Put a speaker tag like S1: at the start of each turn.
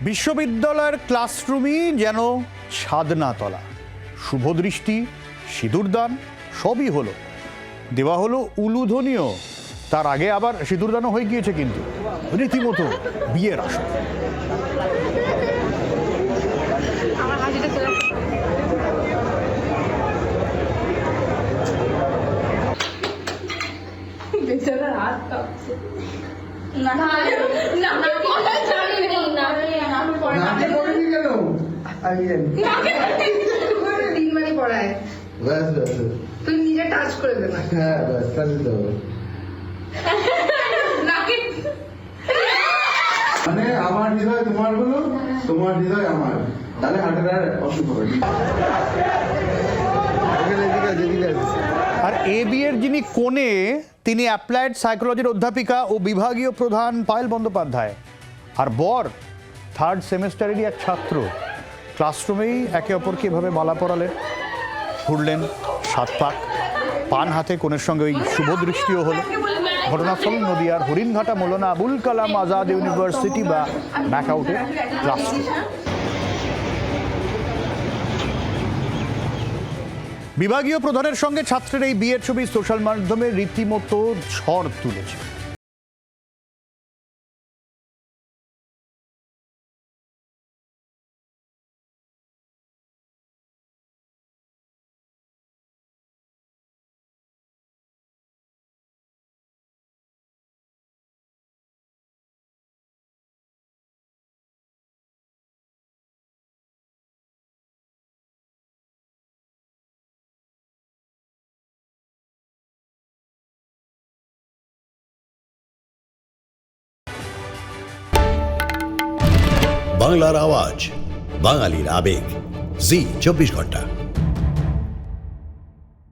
S1: বিশ্ববিদ্যালয়ের ক্লাসরুমই যেন ছাদনাতলা। শুভদৃষ্টি, সিঁদুরদান সবই হলো, দেওয়া হলো উলুধ্বনিও। তার আগে আবার সিঁদুরদানও হয়ে গিয়েছে, কিন্তু রীতিমতো বিয়ের আসর।
S2: তুই নিজে টাচ করে দে না।
S3: হ্যাঁ ব্যাস তাহলে তো মানে আমার হৃদয় তোমার হলো, তোমার হৃদয় আমার, তাহলে হাটের আর অসুখ হবে।
S1: আর এ বিয়ের যিনি কোণে, তিনি অ্যাপ্লাইড সাইকোলজির অধ্যাপিকা ও বিভাগীয় প্রধান পায়েল বন্দ্যোপাধ্যায়। আর বর থার্ড সেমেস্টারেরই এক ছাত্র। ক্লাসরুমেই একে অপরকে এভাবে মালা পরালেন, ঘুরলেন 7 পাক, পান হাতে কোণের সঙ্গে ওই শুভদৃষ্টিও হলো। ঘটনাস্থল নদিয়ার হরিণঘাটা মৌলানা আবুল কালাম আজাদ ইউনিভার্সিটি বা ম্যাকআউটের ক্লাসরুম। বিভাগীয় প্রধানের সঙ্গে ছাত্রের এই বিয়ের ছবি সোশ্যাল মাধ্যমে রীতিমতো ঝড় তুলেছে।
S4: বাংলার আওয়াজ, বাঙালির আবেগ, জি 24 ঘন্টা।